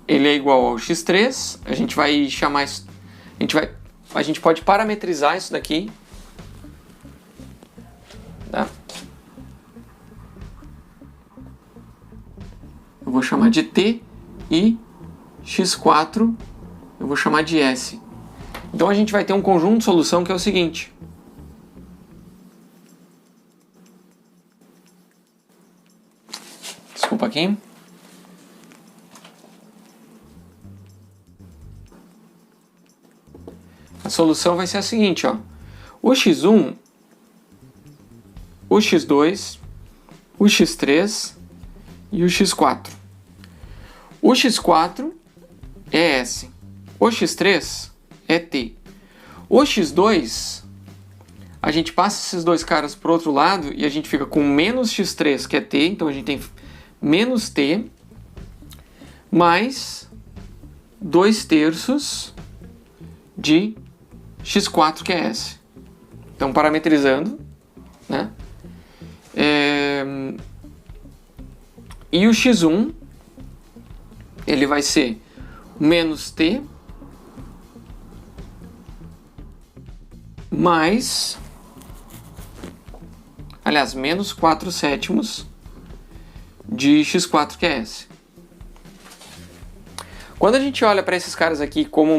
ele é igual ao x3. A gente vai chamar isso, a gente pode parametrizar isso daqui, tá? Eu vou chamar de t e x4 eu vou chamar de s. Então a gente vai ter um conjunto de solução que é o seguinte. Desculpa aqui. A solução vai ser a seguinte, ó. O x1, o x2, o x3 e o x4. O x4 é S. O x3 é T. O x2, a gente passa esses dois caras para o outro lado e a gente fica com menos x3, que é T. Então a gente tem menos T mais 2/3 de x4, que é S. Então, parametrizando, né? E o x1, ele vai ser menos T mais, aliás, menos 4 sétimos de x4, que é S. Quando a gente olha para esses caras aqui como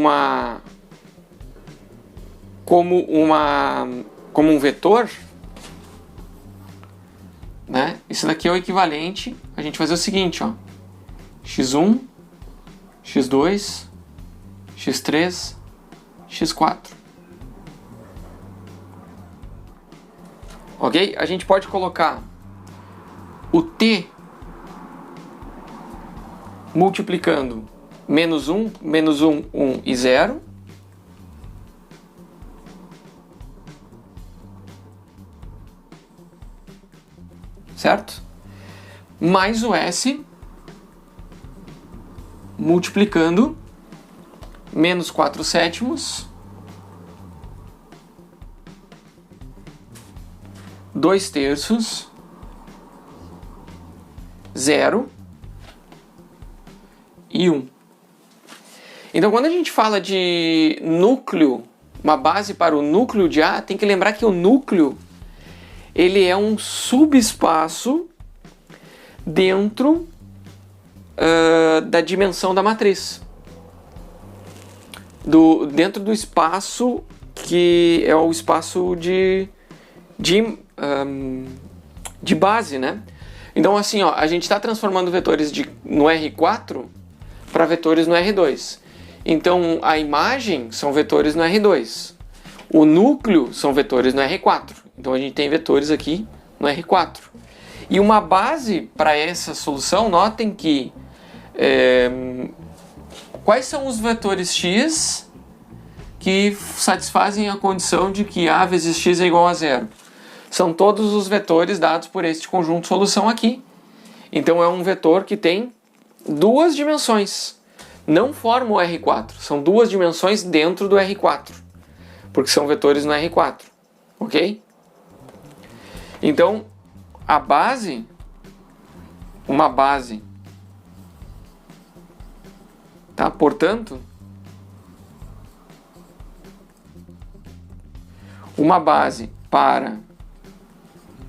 um vetor, né? Isso daqui é o equivalente a gente fazer o seguinte, ó. x1, x2, x3, x4. Ok? A gente pode colocar o t multiplicando menos 1, 1 e 0. Certo? Mais o s multiplicando menos 4 sétimos, 2 terços, 0 e 1. Então, quando a gente fala de núcleo, uma base para o núcleo de A, tem que lembrar que o núcleo ele é um subespaço dentro da dimensão da matriz. Dentro do espaço que é o espaço de base, né? Então, assim, ó, a gente está transformando vetores no R4 para vetores no R2. Então, a imagem são vetores no R2. O núcleo são vetores no R4. Então, a gente tem vetores aqui no R4. E uma base para essa solução, notem que quais são os vetores x que satisfazem a condição de que A vezes x é igual a 0? São todos os vetores dados por este conjunto solução aqui. Então, é um vetor que tem duas dimensões. Não forma o R4, são duas dimensões dentro do R4, porque são vetores no R4, ok? Então, a base, uma base, tá? Portanto, uma base para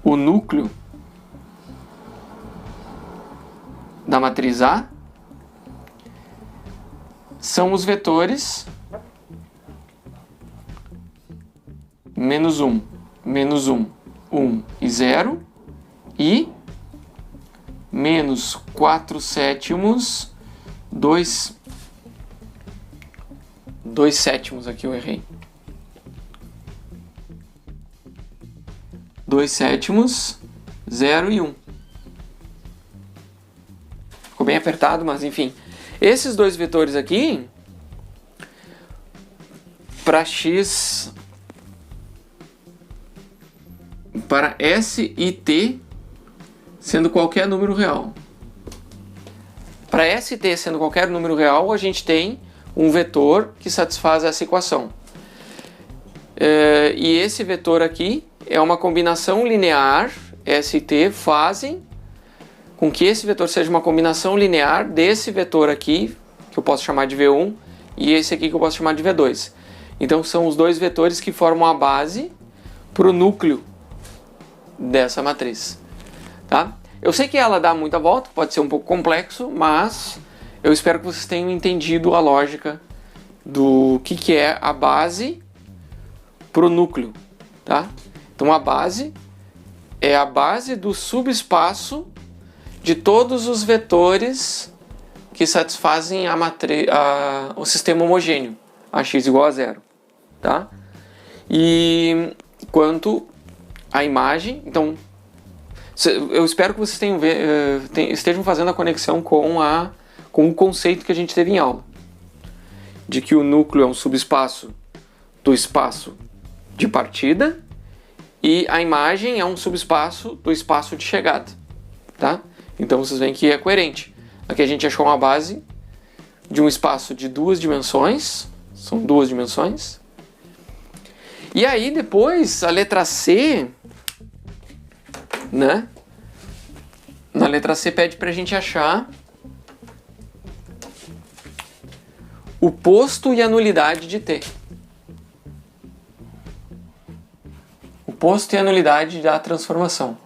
o núcleo da matriz A são os vetores menos 1, 1 e 0 e menos 4 sétimos, 2 sétimos, aqui eu errei. 2 sétimos, 0 e 1. Ficou bem apertado, mas enfim. Esses dois vetores aqui, para x, para s e t, sendo qualquer número real. Para s e t sendo qualquer número real, a gente tem um vetor que satisfaz essa equação. E esse vetor aqui é uma combinação linear, s e t fazem com que esse vetor seja uma combinação linear desse vetor aqui, que eu posso chamar de V1, e esse aqui que eu posso chamar de V2. Então são os dois vetores que formam a base para o núcleo dessa matriz. Tá? Eu sei que ela dá muita volta, pode ser um pouco complexo, mas eu espero que vocês tenham entendido a lógica do que é a base para o núcleo. Tá? Então a base é a base do subespaço de todos os vetores que satisfazem o sistema homogêneo, AX igual a 0. Tá? E quanto à imagem, então, eu espero que vocês estejam fazendo a conexão com o conceito que a gente teve em aula, de que o núcleo é um subespaço do espaço de partida e a imagem é um subespaço do espaço de chegada. Tá? Então vocês veem que é coerente. Aqui a gente achou uma base de um espaço de duas dimensões, são duas dimensões. E aí depois a letra C, né? Na letra C pede pra gente achar o posto e a nulidade de T. O posto e a nulidade da transformação.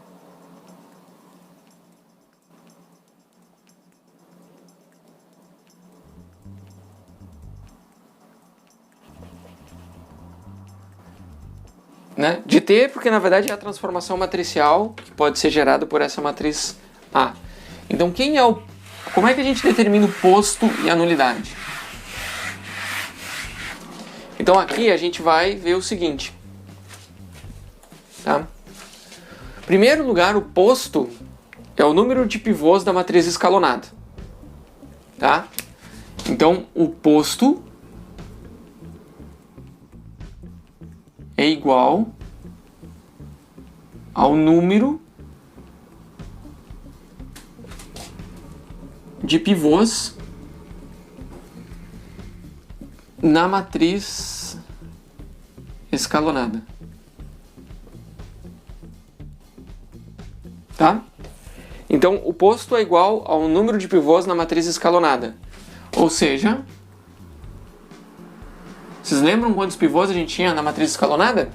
Né? de T, porque na verdade é a transformação matricial que pode ser gerada por essa matriz A. Então como é que a gente determina o posto e a nulidade? Então aqui a gente vai ver o seguinte. Tá? Em primeiro lugar, o posto é o número de pivôs da matriz escalonada. Tá? Então o posto é igual ao número de pivôs na matriz escalonada. Tá? Então, o posto é igual ao número de pivôs na matriz escalonada. Ou seja, vocês lembram quantos pivôs a gente tinha na matriz escalonada?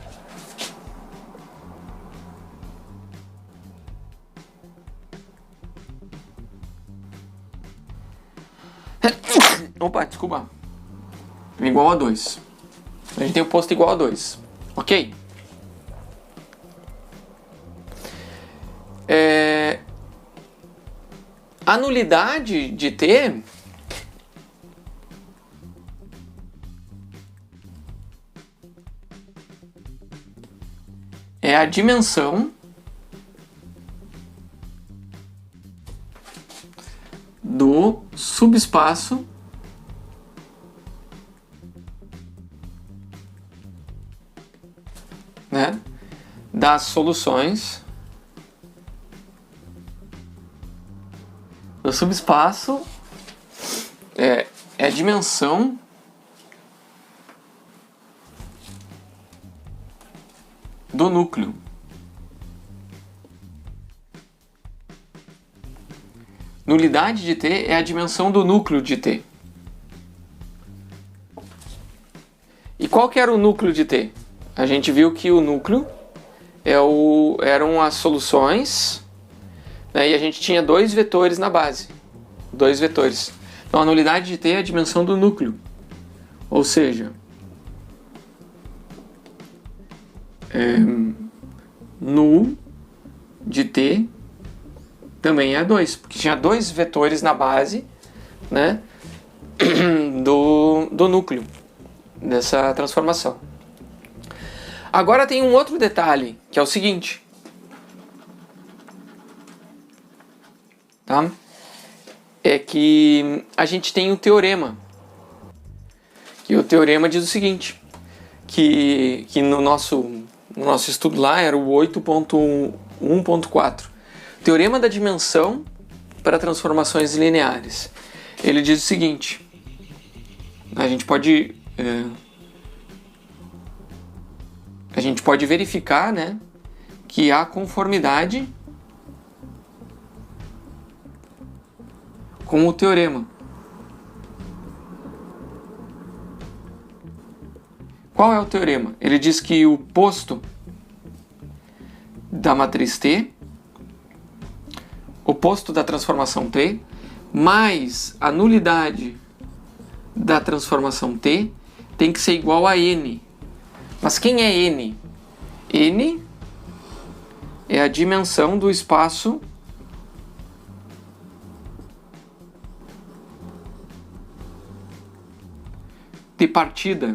Opa, desculpa. Igual a 2. A gente tem o posto igual a 2. Ok? A nulidade de T é a dimensão do subespaço das soluções do subespaço é a dimensão do núcleo. Nulidade de T é a dimensão do núcleo de T. E qual que era o núcleo de T? A gente viu que o núcleo eram as soluções, né, e a gente tinha dois vetores na base. Dois vetores. Então a nulidade de T é a dimensão do núcleo. Ou seja, null de T também é 2, porque tinha dois vetores na base, né, do núcleo dessa transformação. Agora tem um outro detalhe, que é o seguinte. Tá? É que a gente tem um teorema. Que o teorema diz o seguinte, que no nosso estudo lá era o 8.1.4. Teorema da dimensão para transformações lineares. Ele diz o seguinte, a gente pode verificar, né, que há conformidade com o teorema. Qual é o teorema? Ele diz que o posto da matriz T, o posto da transformação T, mais a nulidade da transformação T tem que ser igual a N. Mas quem é N? N é a dimensão do espaço de partida.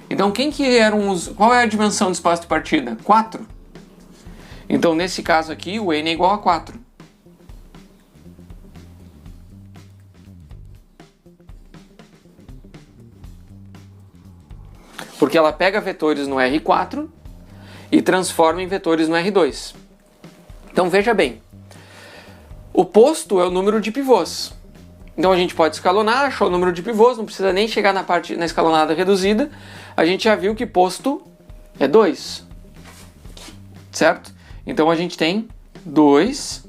Então, qual é a dimensão do espaço de partida? 4. Então, nesse caso aqui, o N é igual a 4. Porque ela pega vetores no R4 e transforma em vetores no R2. Então, veja bem. O posto é o número de pivôs. Então, a gente pode escalonar, achou o número de pivôs, não precisa nem chegar na escalonada reduzida. A gente já viu que posto é 2. Certo? Então, a gente tem 2.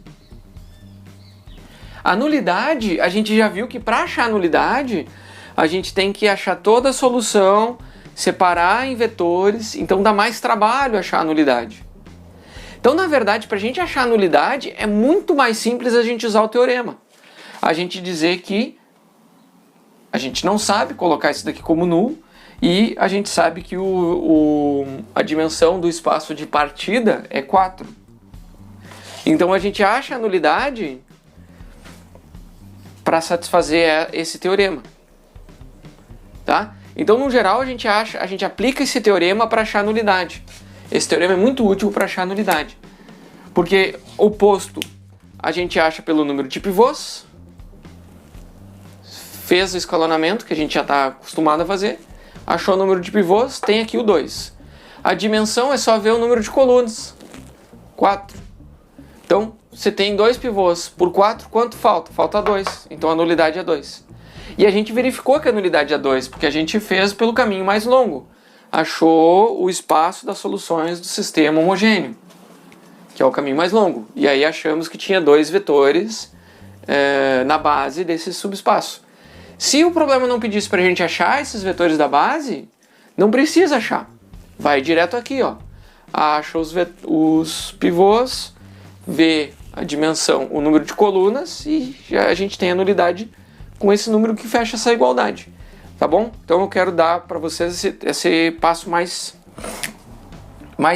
A nulidade, a gente já viu que para achar a nulidade, a gente tem que achar toda a solução, separar em vetores, então dá mais trabalho achar a nulidade. Então, na verdade, para a gente achar a nulidade, é muito mais simples a gente usar o teorema. A gente dizer que a gente não sabe colocar isso daqui como null, E a gente sabe que a dimensão do espaço de partida é 4. Então a gente acha a nulidade para satisfazer esse teorema. Tá? Então, no geral, a gente aplica esse teorema para achar a nulidade. Esse teorema é muito útil para achar a nulidade. Porque o posto a gente acha pelo número de pivôs, fez o escalonamento, que a gente já está acostumado a fazer, achou o número de pivôs, tem aqui o 2. A dimensão é só ver o número de colunas, 4. Então, você tem 2 pivôs por 4, quanto falta? Falta 2, então a nulidade é 2. E a gente verificou que a nulidade é 2, porque a gente fez pelo caminho mais longo. Achou o espaço das soluções do sistema homogêneo, que é o caminho mais longo. E aí achamos que tinha 2 vetores na base desse subespaço. Se o problema não pedisse para a gente achar esses vetores da base, não precisa achar. Vai direto aqui, ó. Acha os pivôs, vê a dimensão, o número de colunas e já a gente tem a nulidade com esse número que fecha essa igualdade. Tá bom? Então eu quero dar para vocês esse passo mais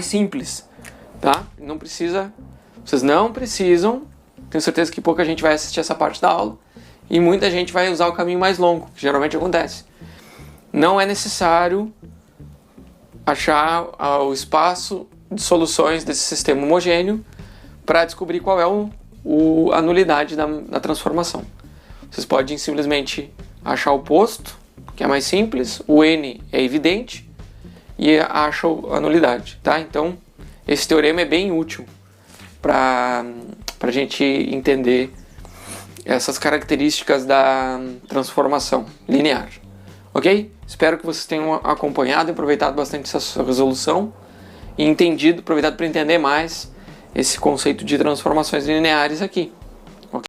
simples. Tá? Não precisa, vocês não precisam, tenho certeza que pouca gente vai assistir essa parte da aula e muita gente vai usar o caminho mais longo, que geralmente acontece. Não é necessário achar o espaço de soluções desse sistema homogêneo para descobrir qual é a nulidade da transformação. Vocês podem simplesmente achar o posto, que é mais simples, o n é evidente, e acham a nulidade, tá? Então, esse teorema é bem útil para a gente entender essas características da transformação linear, ok? Espero que vocês tenham acompanhado e aproveitado bastante essa resolução e aproveitado para entender mais esse conceito de transformações lineares aqui.